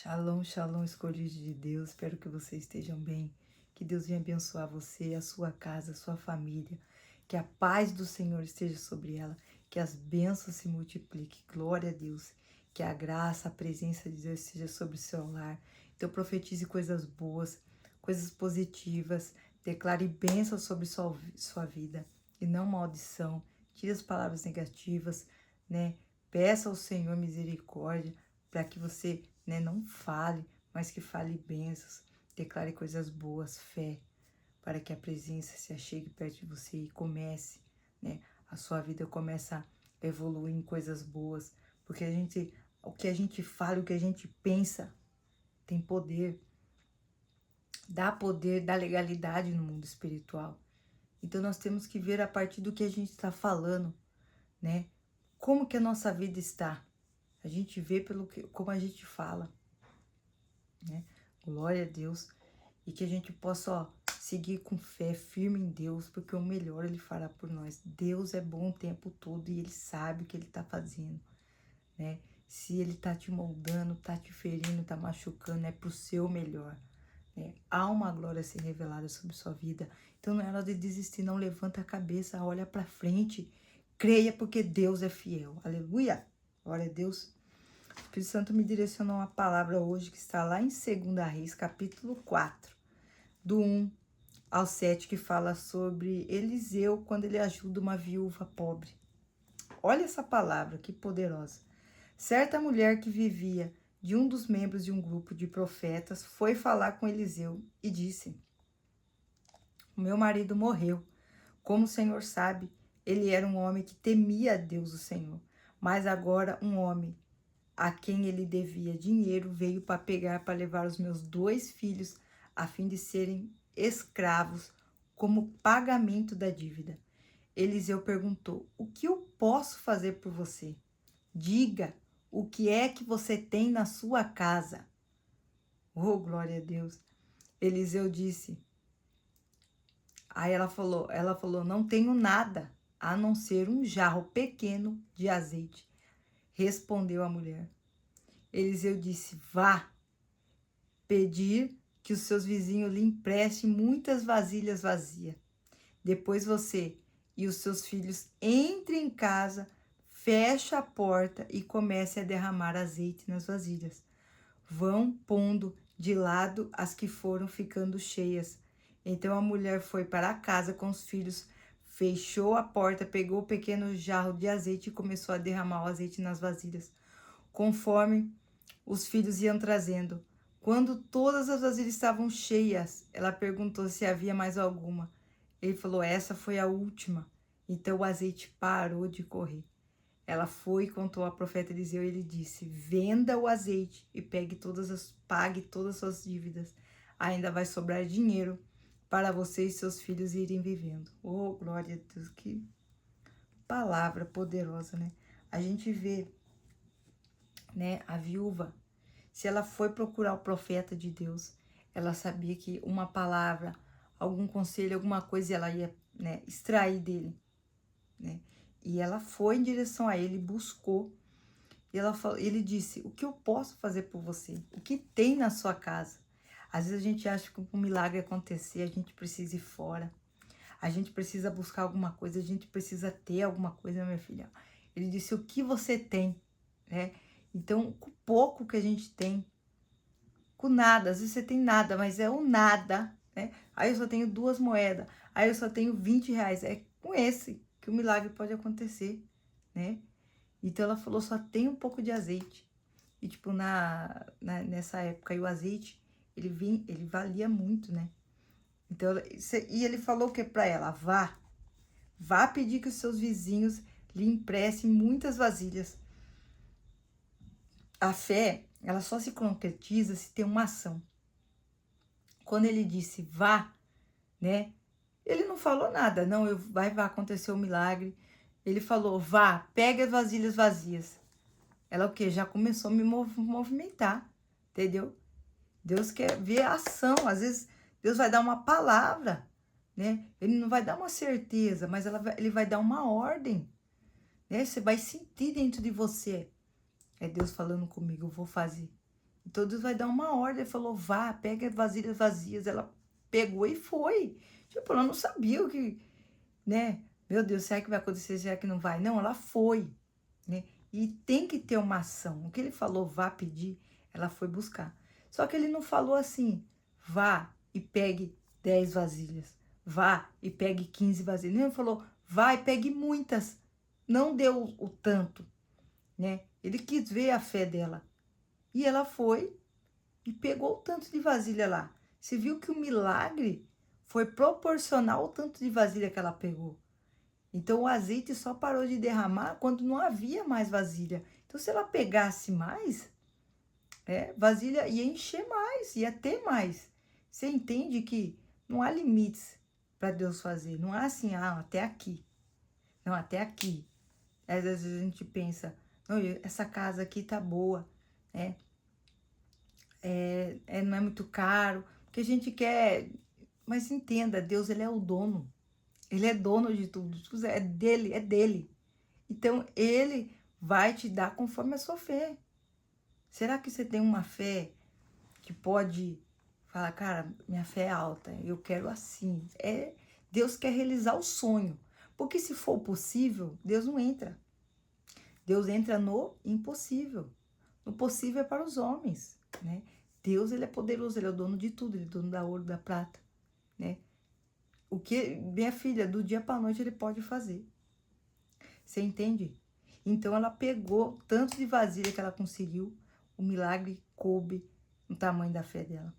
Shalom, shalom, escolhidos de Deus. Espero que vocês estejam bem. Que Deus venha abençoar você, a sua casa, a sua família. Que a paz do Senhor esteja sobre ela. Que as bênçãos se multipliquem. Glória a Deus. Que a graça, a presença de Deus esteja sobre o seu lar. Então profetize coisas boas, coisas positivas. Declare bênçãos sobre sua vida e não maldição. Tire as palavras negativas, né? Peça ao Senhor misericórdia para que você, né, não fale, mas que fale bênçãos, declare coisas boas, fé, para que a presença se achegue perto de você e comece, né, a sua vida começa a evoluir em coisas boas, porque o que a gente fala, o que a gente pensa tem poder, dá legalidade no mundo espiritual. Então nós temos que ver a partir do que a gente está falando, né, como que a nossa vida está. A gente vê como a gente fala, né? Glória a Deus. E que a gente possa, seguir com fé, firme em Deus, porque o melhor Ele fará por nós. Deus é bom o tempo todo e Ele sabe o que Ele está fazendo, né? Se Ele está te moldando, está te ferindo, está machucando, é para o seu melhor, né? Há uma glória a ser revelada sobre sua vida. Então não é hora de desistir, não. Levanta a cabeça, olha para frente. Creia, porque Deus é fiel. Aleluia! Glória a Deus. O Espírito Santo me direcionou uma palavra hoje que está lá em 2 Reis, capítulo 4, do 1 ao 7, que fala sobre Eliseu quando ele ajuda uma viúva pobre. Olha essa palavra, que poderosa. Certa mulher que vivia de um dos membros de um grupo de profetas foi falar com Eliseu e disse: o meu marido morreu. Como o Senhor sabe, ele era um homem que temia a Deus, o Senhor. Mas agora um homem a quem ele devia dinheiro veio para pegar para levar os meus 2 filhos a fim de serem escravos como pagamento da dívida. Eliseu perguntou: o que eu posso fazer por você? Diga, o que é que você tem na sua casa? Oh, glória a Deus. Eliseu disse. Aí ela falou: não tenho nada a não ser um jarro pequeno de azeite. Respondeu a mulher. Eliseu disse: vá pedir que os seus vizinhos lhe emprestem muitas vasilhas vazias. Depois você e os seus filhos entrem em casa, feche a porta e comece a derramar azeite nas vasilhas. Vão pondo de lado as que foram ficando cheias. Então a mulher foi para a casa com os filhos, fechou a porta, pegou o pequeno jarro de azeite e começou a derramar o azeite nas vasilhas, conforme os filhos iam trazendo. Quando todas as vasilhas estavam cheias, ela perguntou se havia mais alguma. Ele falou: essa foi a última. Então o azeite parou de correr. Ela foi e contou ao profeta Eliseu e ele disse: venda o azeite e pague todas as suas dívidas. Ainda vai sobrar dinheiro para você e seus filhos irem vivendo. Oh, glória a Deus, que palavra poderosa, né? A gente vê, né, a viúva, se ela foi procurar o profeta de Deus, ela sabia que uma palavra, algum conselho, alguma coisa ela ia, né, extrair dele, né? E ela foi em direção a ele, buscou. E ele disse: o que eu posso fazer por você? O que tem na sua casa? Às vezes a gente acha que um milagre acontecer, a gente precisa ir fora. A gente precisa buscar alguma coisa, a gente precisa ter alguma coisa, minha filha. Ele disse: o que você tem, né? Então, com o pouco que a gente tem, com nada, às vezes você tem nada, mas é o nada, né? Aí eu só tenho 2 moedas, aí eu só tenho 20 reais. É com esse que o milagre pode acontecer, né? Então ela falou: só tem um pouco de azeite. E tipo, nessa época, e o azeite, ele valia muito, né? Então, e ele falou o que pra ela? Vá pedir que os seus vizinhos lhe emprestem muitas vasilhas. A fé, ela só se concretiza se tem uma ação. Quando ele disse vá, né? Ele não falou nada, não, vai acontecer um milagre. Ele falou: vá, pegue as vasilhas vazias. Ela o quê? Já começou a me movimentar, entendeu? Deus quer ver a ação. Às vezes Deus vai dar uma palavra, né? Ele não vai dar uma certeza, mas ele vai dar uma ordem, né? Você vai sentir dentro de você. É Deus falando comigo: eu vou fazer. Então Deus vai dar uma ordem. Ele falou, vá, pega vasilhas vazias. Ela pegou e foi. Tipo, ela não sabia o que, né? Meu Deus, será que vai acontecer? Será que não vai? Não, ela foi, né? E tem que ter uma ação. O que ele falou, vá pedir, ela foi buscar. Só que ele não falou assim, vá e pegue 10 vasilhas. Vá e pegue 15 vasilhas. Não, ele falou, vá e pegue muitas. Não deu o tanto, né? Ele quis ver a fé dela. E ela foi e pegou o tanto de vasilha lá. Você viu que o milagre foi proporcional ao tanto de vasilha que ela pegou. Então o azeite só parou de derramar quando não havia mais vasilha. Então se ela pegasse mais, vasilha ia encher mais, ia ter mais. Você entende que não há limites para Deus fazer. Não há assim, até aqui. Não, até aqui. Às vezes a gente pensa, não, essa casa aqui tá boa, né? Não é muito caro, porque a gente quer. Mas entenda, Deus, ele é o dono. Ele é dono de tudo. Tudo é dele, é dele. Então, ele vai te dar conforme a sua fé. Será que você tem uma fé que pode falar, cara, minha fé é alta, eu quero assim? Deus quer realizar o sonho. Porque se for possível, Deus não entra. Deus entra no impossível. O possível é para os homens, né? Deus, ele é poderoso, ele é o dono de tudo, ele é o dono da ouro, da prata, né? O que, minha filha, do dia para a noite ele pode fazer. Você entende? Então ela pegou tanto de vasilha que ela conseguiu, o milagre coube no tamanho da fé dela.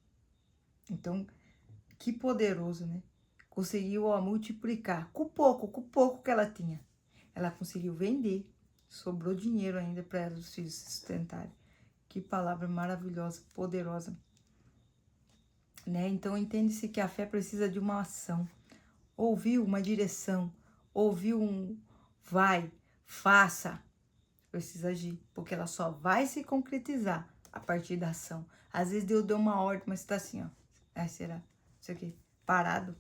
Então, que poderoso, né? Conseguiu multiplicar com pouco que ela tinha. Ela conseguiu vender, sobrou dinheiro ainda para ela, os filhos se sustentarem. Que palavra maravilhosa, poderosa. Né? Então, entende-se que a fé precisa de uma ação. Ouviu uma direção, ouviu vai, faça. Precisa agir, porque ela só vai se concretizar a partir da ação. Às vezes Deus deu uma ordem, mas está assim, ó. Será? Isso aqui, parado,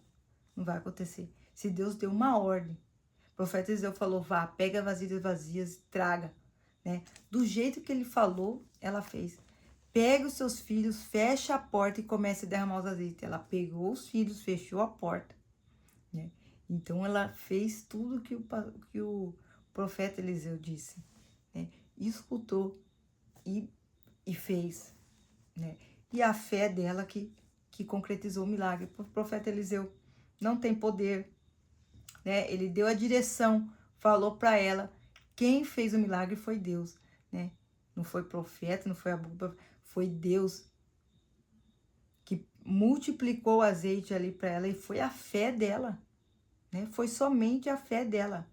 não vai acontecer. Se Deus deu uma ordem, o profeta Eliseu falou, vá, pega vasilhas vazias e traga, né? Do jeito que ele falou, ela fez. Pega os seus filhos, fecha a porta e comece a derramar os azeites. Ela pegou os filhos, fechou a porta, né? Então, ela fez tudo que o profeta Eliseu disse, né? Escutou e fez, né? E a fé dela que concretizou o milagre. O profeta Eliseu não tem poder, né? Ele deu a direção, falou para ela. Quem fez o milagre foi Deus, né? Não foi profeta, não foi foi Deus que multiplicou o azeite ali para ela e foi a fé dela, né? Foi somente a fé dela.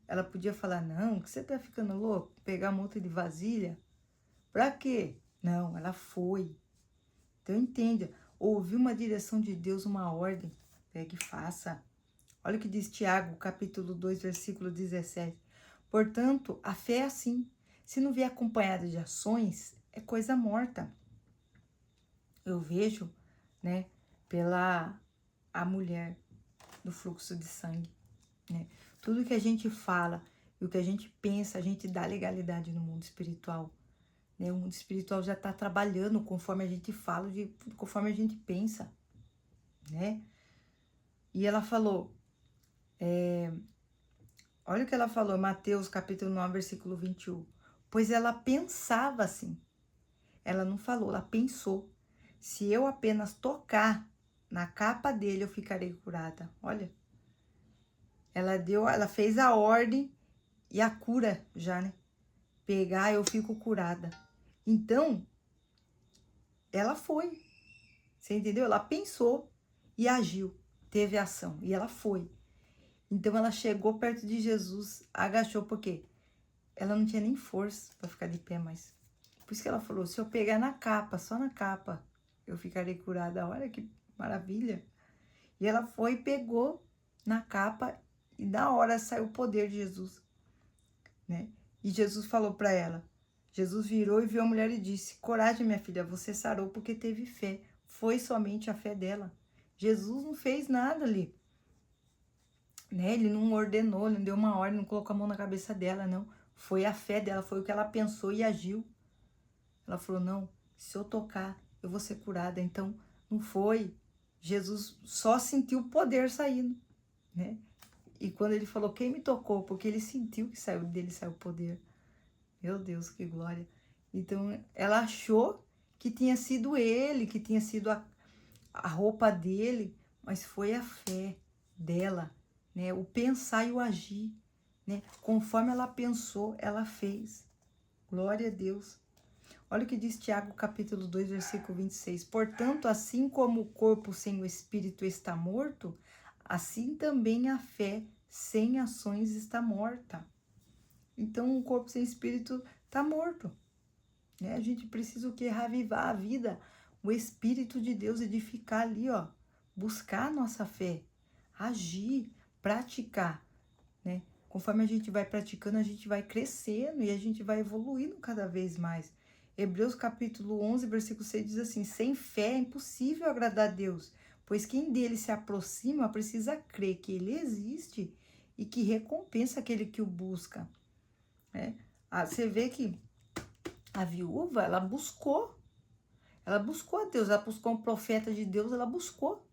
Ela podia falar, não, que você tá ficando louco? Pegar multa de vasilha? Pra quê? Não, ela foi. Então entenda, ouviu uma direção de Deus, uma ordem, pegue e faça. Olha o que diz Tiago, capítulo 2, versículo 17. Portanto, a fé é assim. Se não vier acompanhada de ações, é coisa morta. Eu vejo, né, pela a mulher do fluxo de sangue, né? Tudo que a gente fala e o que a gente pensa, a gente dá legalidade no mundo espiritual, né? O mundo espiritual já está trabalhando conforme a gente fala, conforme a gente pensa, né? E ela falou, olha o que ela falou, Mateus capítulo 9, versículo 21. Pois ela pensava assim. Ela não falou, ela pensou. Se eu apenas tocar na capa dele, eu ficarei curada. Olha. Ela fez a ordem e a cura já, né? Pegar, eu fico curada. Então, ela foi. Você entendeu? Ela pensou e agiu. Teve ação. E ela foi. Então, ela chegou perto de Jesus, agachou, porque ela não tinha nem força para ficar de pé mais. Por isso que ela falou, se eu pegar na capa, só na capa, eu ficarei curada. Olha que maravilha. E ela foi e pegou na capa e na hora saiu o poder de Jesus, né? E Jesus falou para ela, Jesus virou e viu a mulher e disse, coragem, minha filha, você sarou porque teve fé. Foi somente a fé dela. Jesus não fez nada ali, né? Ele não ordenou, ele não deu uma ordem, não colocou a mão na cabeça dela, não. Foi a fé dela, foi o que ela pensou e agiu. Ela falou, não, Se eu tocar, eu vou ser curada. Então, não foi. Jesus só sentiu o poder saindo, né? E quando ele falou, quem me tocou? Porque ele sentiu que saiu dele, saiu o poder. Meu Deus, que glória. Então, ela achou que tinha sido ele, que tinha sido a roupa dele, mas foi a fé dela, né? O pensar e o agir, né? Conforme ela pensou, ela fez. Glória a Deus. Olha o que diz Tiago, capítulo 2, versículo 26. Portanto, assim como o corpo sem o espírito está morto, assim também a fé sem ações está morta. Então, o corpo sem espírito está morto, né? A gente precisa o quê? Reavivar a vida, o Espírito de Deus, edificar ali, ó, buscar a nossa fé, agir, praticar, né? Conforme a gente vai praticando, a gente vai crescendo e a gente vai evoluindo cada vez mais. Hebreus capítulo 11, versículo 6 diz assim, sem fé é impossível agradar a Deus, pois quem dele se aproxima precisa crer que ele existe e que recompensa aquele que o busca, né? Você vê que a viúva, ela buscou a Deus, ela buscou um profeta de Deus, ela buscou.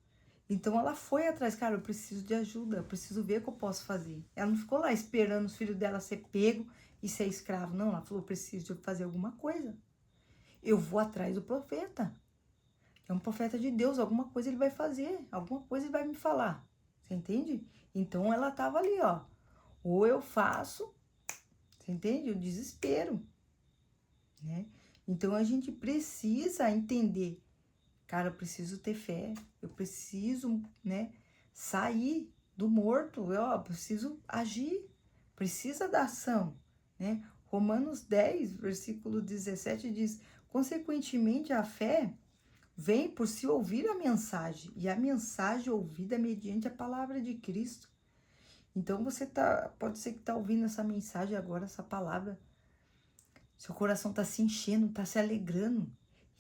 Então ela foi atrás, cara, eu preciso de ajuda, eu preciso ver o que eu posso fazer. Ela não ficou lá esperando os filhos dela ser pego e ser escravo, não, ela falou, eu preciso de fazer alguma coisa. Eu vou atrás do profeta. É um profeta de Deus, alguma coisa ele vai fazer, alguma coisa ele vai me falar. Você entende? Então ela tava ali, ó. Ou eu faço, você entende? O desespero, né? Então a gente precisa entender, cara, eu preciso ter fé, eu preciso, né, sair do morto, eu preciso agir, precisa da ação, né? Romanos 10, versículo 17 diz, consequentemente a fé vem por se ouvir a mensagem, e a mensagem ouvida mediante a palavra de Cristo. Então pode ser que tá ouvindo essa mensagem agora, essa palavra, seu coração tá se enchendo, tá se alegrando.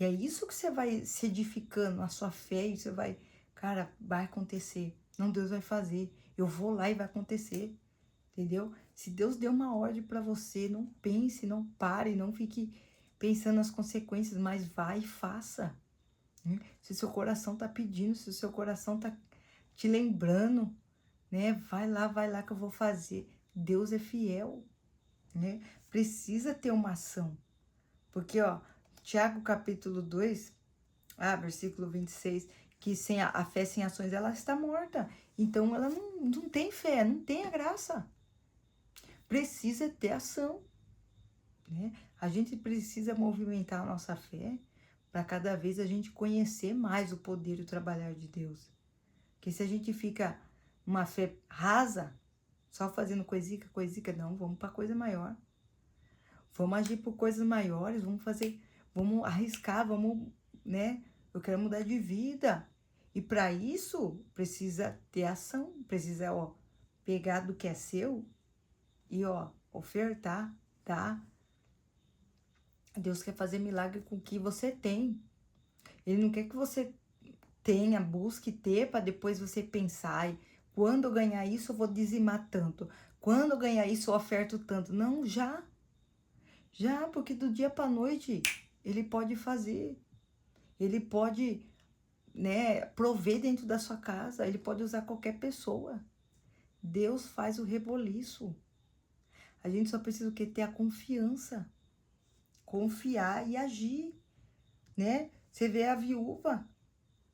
E é isso que você vai se edificando, a sua fé, e você vai, cara, vai acontecer. Não, Deus vai fazer. Eu vou lá e vai acontecer. Entendeu? Se Deus deu uma ordem para você, não pense, não pare, não fique pensando nas consequências, mas vai e faça. Se o seu coração tá pedindo, se o seu coração tá te lembrando, né? Vai lá que eu vou fazer. Deus é fiel, né? Precisa ter uma ação. Porque, ó, Tiago capítulo 2, versículo 26, que sem a fé sem ações ela está morta. Então ela não tem fé, não tem a graça. Precisa ter ação, né? A gente precisa movimentar a nossa fé para cada vez a gente conhecer mais o poder e o trabalhar de Deus. Porque se a gente fica uma fé rasa, só fazendo coisica, não, vamos para coisa maior. Vamos agir por coisas maiores, vamos arriscar, né? Eu quero mudar de vida. E para isso, precisa ter ação, precisa, ó, pegar do que é seu e, ó, ofertar, tá? Deus quer fazer milagre com o que você tem. Ele não quer que você tenha, busque ter, para depois você pensar, quando eu ganhar isso, eu vou dizimar tanto. Quando eu ganhar isso, eu oferto tanto. Não, já, porque do dia para noite, ele pode fazer. Ele pode, né, prover dentro da sua casa. Ele pode usar qualquer pessoa. Deus faz o reboliço. A gente só precisa o quê? Ter a confiança. Confiar e agir, né? Você vê a viúva,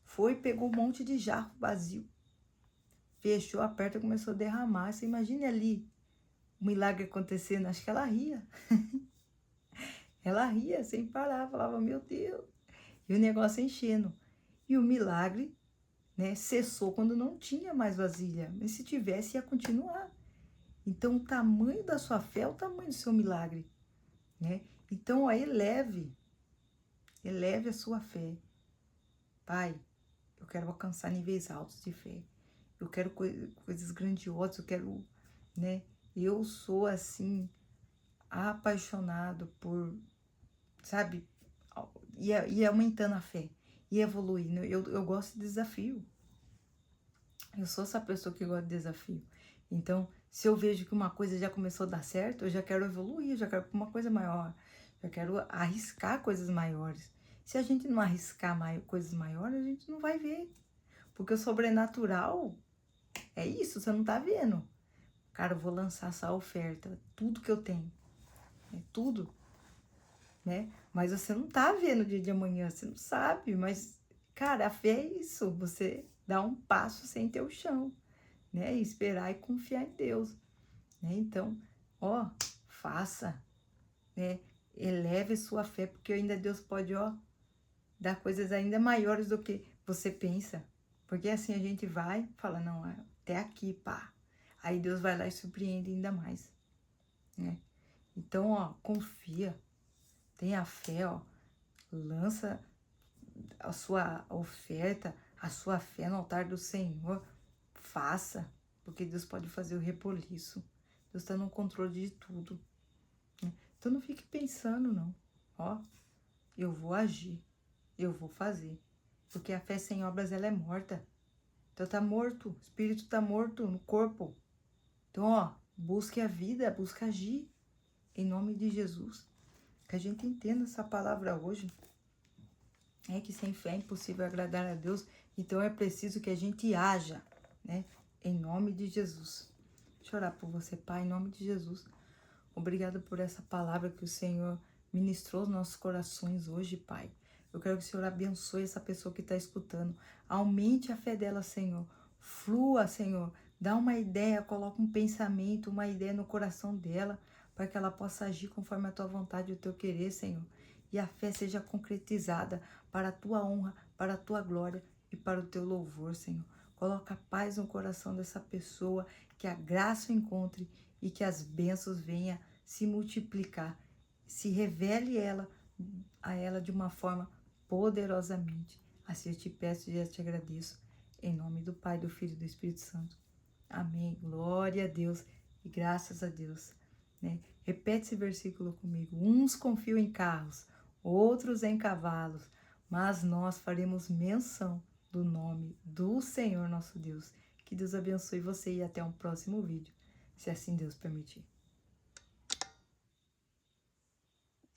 foi, pegou um monte de jarro vazio, fechou a porta e começou a derramar. Você imagina ali o milagre acontecendo. Acho que ela ria. Ela ria sem parar, falava, meu Deus. E o negócio enchendo. E o milagre, né, cessou quando não tinha mais vasilha. Mas se tivesse, ia continuar. Então, o tamanho da sua fé é o tamanho do seu milagre, né? Então, ó, eleve a sua fé. Pai, eu quero alcançar níveis altos de fé. Eu quero coisas grandiosas, eu quero, né? Eu sou, assim, apaixonado por, sabe? E aumentando a fé. E evoluindo. Eu gosto de desafio. Eu sou essa pessoa que gosta de desafio. Então, se eu vejo que uma coisa já começou a dar certo, eu já quero evoluir, eu já quero uma coisa maior. Já quero arriscar coisas maiores. Se a gente não arriscar coisas maiores, a gente não vai ver. Porque o sobrenatural é isso, você não tá vendo. Cara, eu vou lançar essa oferta, tudo que eu tenho. É tudo, né? Mas você não tá vendo o dia de amanhã, você não sabe. Mas, cara, a fé é isso. Você dá um passo sem ter o chão, né? E esperar e confiar em Deus, né? Então, ó, faça, né? Eleve sua fé, porque ainda Deus pode, ó, dar coisas ainda maiores do que você pensa. Porque assim a gente vai, fala, não, até aqui, pá. Aí Deus vai lá e surpreende ainda mais, né? Então, ó, confia, tenha fé, ó, lança a sua oferta, a sua fé no altar do Senhor, faça, porque Deus pode fazer o repoliço. Deus está no controle de tudo, né? Então não fique pensando, não. Ó, eu vou agir, eu vou fazer. Porque a fé sem obras, ela é morta. Então tá morto, o espírito tá morto no corpo. Então, ó, busque a vida, busque agir. Em nome de Jesus. Que a gente entenda essa palavra hoje. É que sem fé é impossível agradar a Deus. Então é preciso que a gente haja, né? Em nome de Jesus. Deixa eu orar por você, Pai, em nome de Jesus. Obrigado por essa palavra que o Senhor ministrou aos nossos corações hoje, Pai. Eu quero que o Senhor abençoe essa pessoa que está escutando. Aumente a fé dela, Senhor. Flua, Senhor. Dá uma ideia, coloca um pensamento, uma ideia no coração dela, para que ela possa agir conforme a tua vontade e o teu querer, Senhor. E a fé seja concretizada para a tua honra, para a tua glória e para o teu louvor, Senhor. Coloca paz no coração dessa pessoa, que a graça o encontre e que as bênçãos venham se multiplicar. Se revele a ela de uma forma poderosamente. Assim eu te peço e já te agradeço. Em nome do Pai, do Filho e do Espírito Santo. Amém. Glória a Deus e graças a Deus, né? Repete esse versículo comigo. Uns confiam em carros, outros em cavalos, mas nós faremos menção do nome do Senhor nosso Deus. Que Deus abençoe você e até um próximo vídeo, se assim Deus permitir.